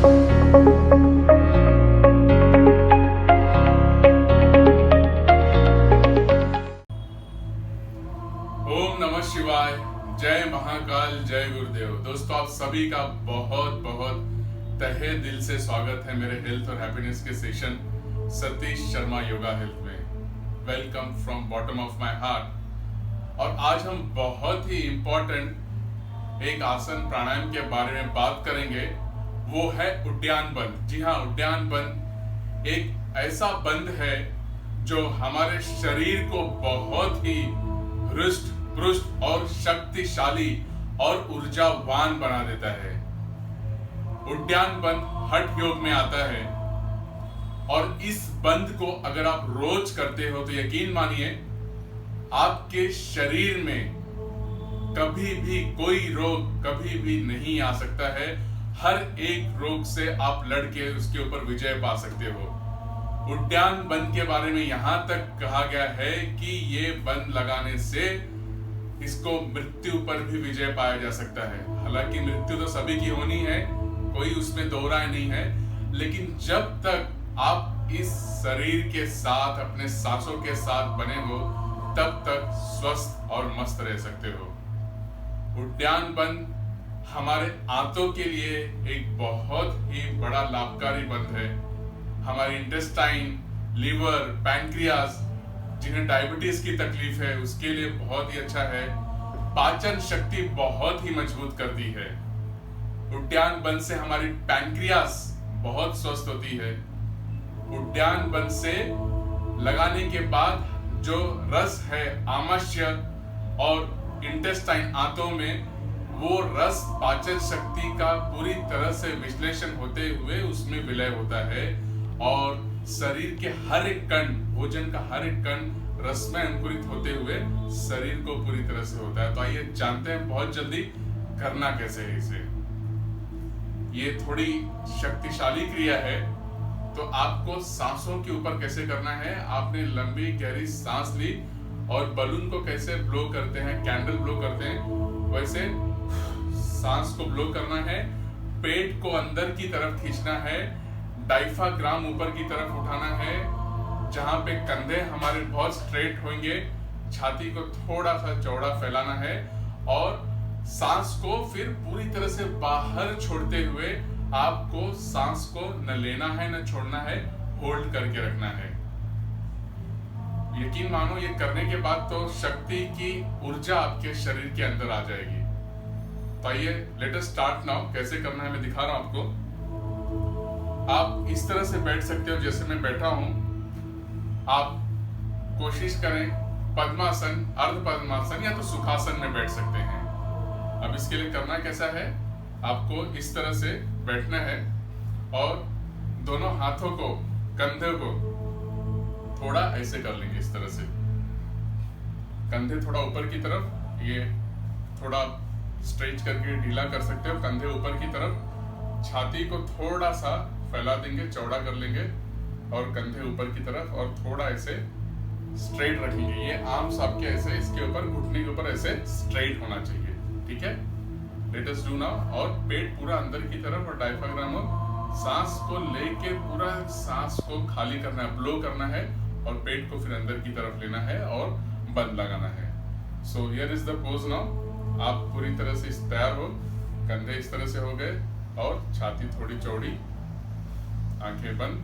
ओम नमः शिवाय, जय महाकाल, जय गुरुदेव। दोस्तों, आप सभी का बहुत बहुत तहे दिल से स्वागत है मेरे हेल्थ और हैप्पीनेस के सेशन सतीश शर्मा योगा हेल्थ में। Welcome from bottom of my heart. और आज हम बहुत ही इम्पोर्टेंट एक आसन प्राणायाम के बारे में बात करेंगे। वो है उड्डयन बंद। जी हाँ, उड्डयन बंद एक ऐसा बंद है जो हमारे शरीर को बहुत ही हृष्ट पुष्ट और शक्तिशाली और ऊर्जावान बना देता है। उड्डयन बंद हठ योग में आता है और इस बंद को अगर आप रोज करते हो तो यकीन मानिए आपके शरीर में कभी भी कोई रोग कभी भी नहीं आ सकता है। हर एक रोग से आप लड़के उसके ऊपर विजय पा सकते हो। उड्डयन बंद के बारे में यहां तक कहा गया है कि ये बंद लगाने से इसको मृत्यु पर भी विजय पाया जा सकता है। हालांकि मृत्यु तो सभी की होनी है, कोई उसमें दो राय नहीं है, लेकिन जब तक आप इस शरीर के साथ अपने सांसों के साथ बने हो तब तक स्वस्थ और मस्त रह सकते हो। उड्डयन बंद हमारे आंतों के लिए एक बहुत ही बड़ा लाभकारी बंद है। हमारे इंटेस्टाइन, लीवर, पैंक्रियास, जिन्हें डायबिटीज की तकलीफ है उसके लिए बहुत ही अच्छा है। पाचन शक्ति बहुत ही मजबूत करती है। उड्डयन बंद से हमारी पैंक्रियास बहुत स्वस्थ होती है। उड्डयन बंद से लगाने के बाद जो रस है आमाशय और इंटेस्टाइन आंतों में, वो रस पाचन शक्ति का पूरी तरह से विश्लेषण होते हुए उसमें विलय होता है और शरीर के हर एक कण, भोजन का हर एक कण रस में अंकुरित होते हुए शरीर को पूरी तरह से होता है। तो आइए जानते हैं बहुत जल्दी करना कैसे है इसे। ये थोड़ी शक्तिशाली क्रिया है। तो आपको सांसों के ऊपर कैसे करना है, आपने लंबी गहरी सांस ली और बलून को कैसे ब्लो करते हैं, कैंडल ब्लो करते हैं, वैसे सांस को ब्लो करना है। पेट को अंदर की तरफ खींचना है, डायफ्राम ऊपर की तरफ उठाना है, जहां पे कंधे हमारे बहुत स्ट्रेट होंगे, छाती को थोड़ा सा चौड़ा फैलाना है और सांस को फिर पूरी तरह से बाहर छोड़ते हुए आपको सांस को न लेना है न छोड़ना है, होल्ड करके रखना है। यकीन मानो ये करने के बाद तो शक्ति की ऊर्जा आपके शरीर के अंदर आ जाएगी। तो आइए लेट अस स्टार्ट नाउ। कैसे करना है मैं दिखा रहा हूं आपको। आप इस तरह से बैठ सकते हो जैसे मैं बैठा हूं। आप कोशिश करें पद्मासन, अर्ध पद्मासन या तो सुखासन में बैठ सकते हैं। अब इसके लिए करना कैसा है, आपको इस तरह से बैठना है और दोनों हाथों को, कंधे को थोड़ा ऐसे कर लेंगे इस तरह से। कंधे थोड़ा ऊपर की तरफ, ये थोड़ा स्ट्रेच करके ढीला कर सकते हो। कंधे ऊपर की तरफ, छाती को थोड़ा सा फैला देंगे, चौड़ा कर लेंगे और कंधे ऊपर की तरफ और थोड़ा ऐसे स्ट्रेट रखेंगे। ये आर्म्स आपके ऐसे इसके ऊपर, घुटने के ऊपर ऐसे स्ट्रेट होना चाहिए। ठीक है, लेट अस डू नाउ। और पेट पूरा अंदर की तरफ और डायफ्राम और सांस को लेके पूरा सांस को खाली करना है, ब्लो करना है और पेट को फिर अंदर की तरफ लेना है और बंद लगाना है। So here is the pose now. आप पूरी तरह से तैयार हो, कंधे इस तरह से हो गए और छाती थोड़ी चौड़ी, आंखें बंद,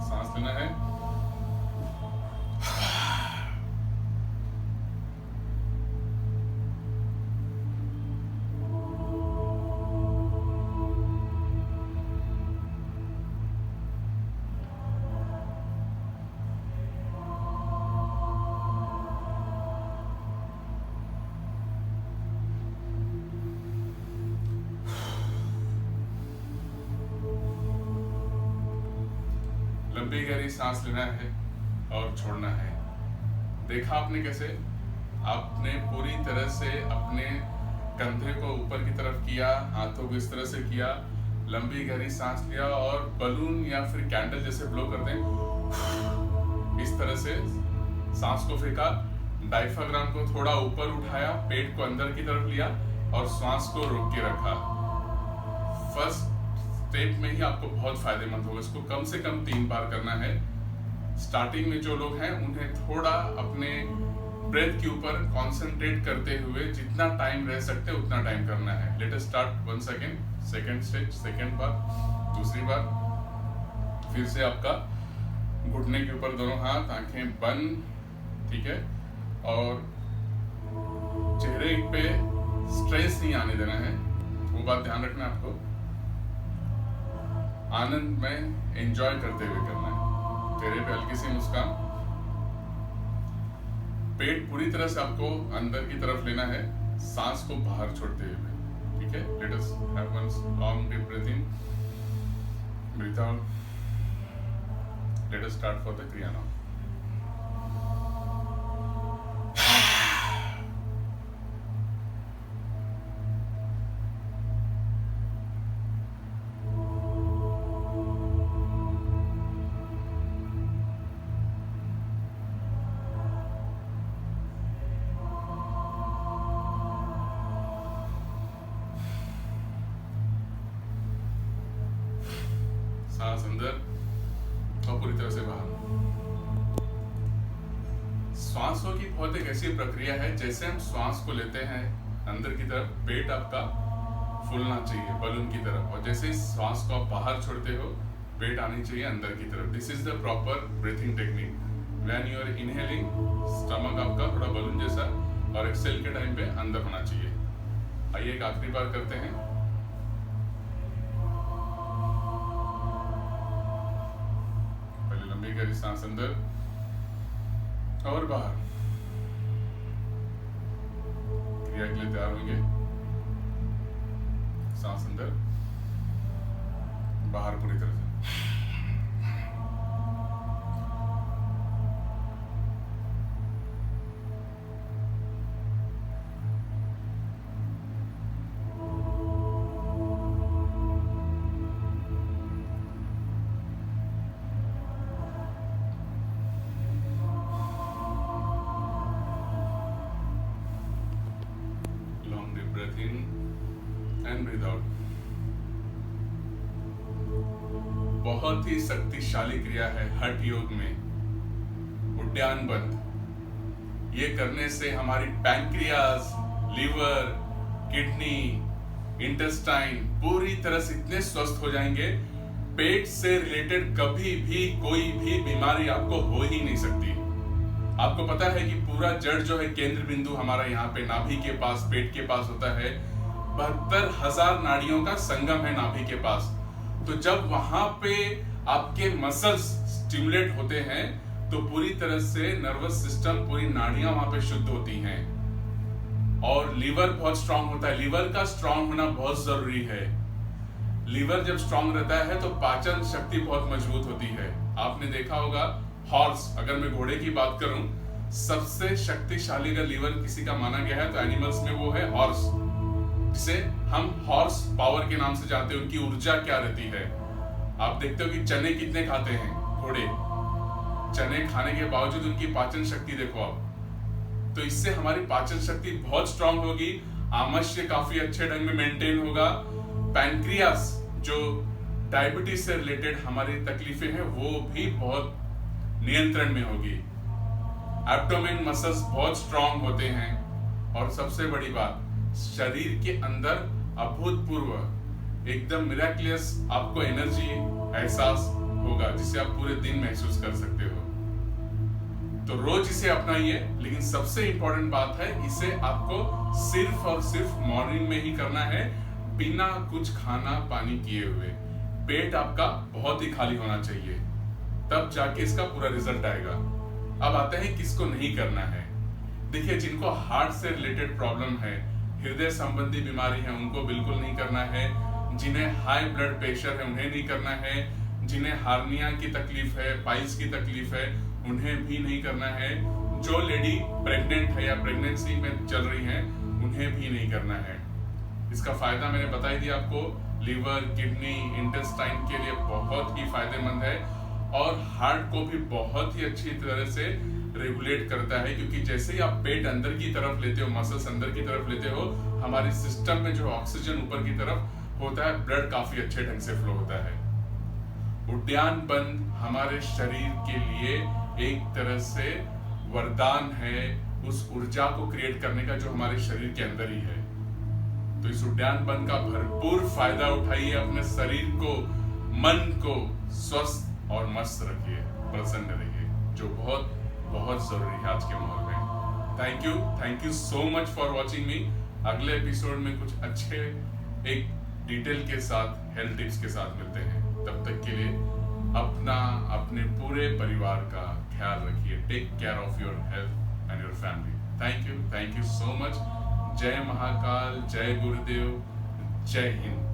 सांस लेना है। लंबी गहरी सांस लेना है और छोड़ना है। देखा आपने कैसे आपने पूरी तरह से अपने कंधे को ऊपर की तरफ किया, हाथों को इस तरह से किया, लंबी गहरी सांस लिया और बलून या फिर कैंडल जैसे ब्लो कर दें। इस तरह से सांस को फेंका, डायफ्राम को थोड़ा ऊपर उठाया, पेट को अंदर की तरफ लिया और सांस को रोक के रखा। फर्स्ट स्टेप में ही आपको बहुत फायदेमंद होगा। इसको कम से कम 3 बार करना है। स्टार्टिंग में जो लोग हैं उन्हें थोड़ा अपने ब्रेथ के ऊपर कंसंट्रेट करते हुए जितना टाइम रह सकते हैं उतना टाइम करना है। Let us start once again. Second stage, second बार, दूसरी बार। फिर से आपका घुटने के ऊपर दोनों हाथ, आंखें बंद, ठीक है। और चेहरे पे स्ट्रेस नहीं आने देना है, वो बात ध्यान रखना है आपको। आनंद में एंजॉय करते हुए करना है। चेहरे पे हल्की सी मुस्कान। पेट पूरी तरह से आपको अंदर की तरफ लेना है, सांस को बाहर छोड़ते हुए, ठीक है। Let us have one long deep breathe in, breathe out. Let us start for the kriya now. सांस अंदर और पूरी तरह से बाहर। श्वासों की बहुत एक ऐसी प्रक्रिया है, जैसे हम श्वास को लेते हैं अंदर की तरफ, पेट आपका फूलना चाहिए बलून की तरफ, और जैसे ही श्वास को आप बाहर छोड़ते हो पेट आनी चाहिए अंदर की तरफ। This is the proper breathing technique. When you are inhaling, stomach आपका थोड़ा बलून जैसा, और एक्सेल के टाइम पे अंदर होना चाहिए। आइए एक आखिरी बार करते हैं। गहरी सांस अंदर और बाहर। क्रिया के लिए तैयार होंगे। सांस अंदर, बाहर पूरी तरह से। Breath in and breathe out। बहुत ही शक्तिशाली क्रिया है हठ योग में, उद्यान बंद। ये करने से हमारी पैंक्रियाज, लीवर, किडनी, इंटेस्टाइन पूरी तरह से इतने स्वस्थ हो जाएंगे, पेट से रिलेटेड कभी भी कोई भी बीमारी आपको हो ही नहीं सकती। आपको पता है कि पूरा जड़ जो है, केंद्र बिंदु हमारा यहाँ पे नाभि के पास, पेट के पास होता है। 72,000 नाड़ियों का संगम है नाभि के पास। तो जब वहां पे आपके मसल्स स्टिमुलेट होते हैं तो पूरी तरह से नर्वस सिस्टम, पूरी नाड़ियां वहां पे शुद्ध होती हैं। और लीवर बहुत स्ट्रांग होता है। लीवर का स्ट्रांग होना बहुत जरूरी है। लीवर जब स्ट्रांग रहता है तो पाचन शक्ति बहुत मजबूत होती है। आपने देखा होगा हॉर्स, अगर मैं घोड़े की बात करूं, सबसे शक्तिशाली अगर लीवर किसी का माना गया है तो एनिमल्स में वो है हॉर्स, जिसे हम हॉर्स पावर के नाम से जानते हैं। उनकी ऊर्जा क्या रहती है। आप देखते हो कि चने कितने खाते हैं घोड़े, चने खाने के बावजूद उनकी पाचन शक्ति देखो आप। तो इससे हमारी पाचन शक्ति बहुत स्ट्रांग होगी, आमाशय काफी अच्छे ढंग में मेंटेन होगा। पैंक्रियास, जो डायबिटीज से रिलेटेड हमारी तकलीफें हैं, वो भी बहुत नियंत्रण में होगी। एब्डोमेन मसल्स बहुत स्ट्रांग होते हैं। और सबसे बड़ी बात, शरीर के अंदर अभूतपूर्व, एकदम मिराक्युलस आपको एनर्जी एहसास होगा, जिसे आप पूरे दिन महसूस कर सकते हो। तो रोज इसे अपनाइए। लेकिन सबसे इंपॉर्टेंट बात है, इसे आपको सिर्फ और सिर्फ मॉर्निंग में ही करना है, बिना कुछ खाना पानी किए हुए। पेट आपका बहुत ही खाली होना चाहिए, तब जाके इसका पूरा रिजल्ट आएगा। अब आते हैं किसको नहीं करना है। देखिए, जिनको हार्ट से रिलेटेड प्रॉब्लम है, हृदय संबंधी बीमारी है, उनको बिल्कुल नहीं करना है। जिन्हें हाई ब्लड प्रेशर है उन्हें नहीं करना है। जिन्हें हार्निया की तकलीफ है, पाइल्स की तकलीफ है, उन्हें भी नहीं करना है। जो लेडी प्रेग्नेंट है या प्रेगनेंसी में चल रही है, उन्हें भी नहीं करना है। इसका फायदा मैंने बता ही दिया आपको। लीवर, किडनी, इंटेस्टाइन के लिए बहुत ही फायदेमंद है और हार्ट को भी बहुत ही अच्छी तरह से रेगुलेट करता है, क्योंकि जैसे ही आप पेट अंदर की तरफ लेते हो, मसल्स अंदर की तरफ लेते हो, हमारे सिस्टम में जो ऑक्सीजन ऊपर की तरफ होता है, ब्लड काफी अच्छे ढंग से फ्लो होता है। उद्यान बंद हमारे शरीर के लिए एक तरह से वरदान है उस ऊर्जा को क्रिएट करने का जो हमारे शरीर के अंदर ही है। तो इस उद्यान बंद का भरपूर फायदा उठाइए, अपने शरीर को, मन को स्वस्थ और मस्त रखिए, प्रसन्न रहिए, जो बहुत बहुत जरूरी है आज के माहौल में। Thank you so much for watching मी। अगले एपिसोड में कुछ अच्छे एक डिटेल के साथ, हेल्थ टिप्स के साथ मिलते हैं। तब तक के लिए अपना, अपने पूरे परिवार का ख्याल रखिए। Take care of your health and your family. Thank you so much. जय महाकाल, जय गुरुदेव, जय हिंद।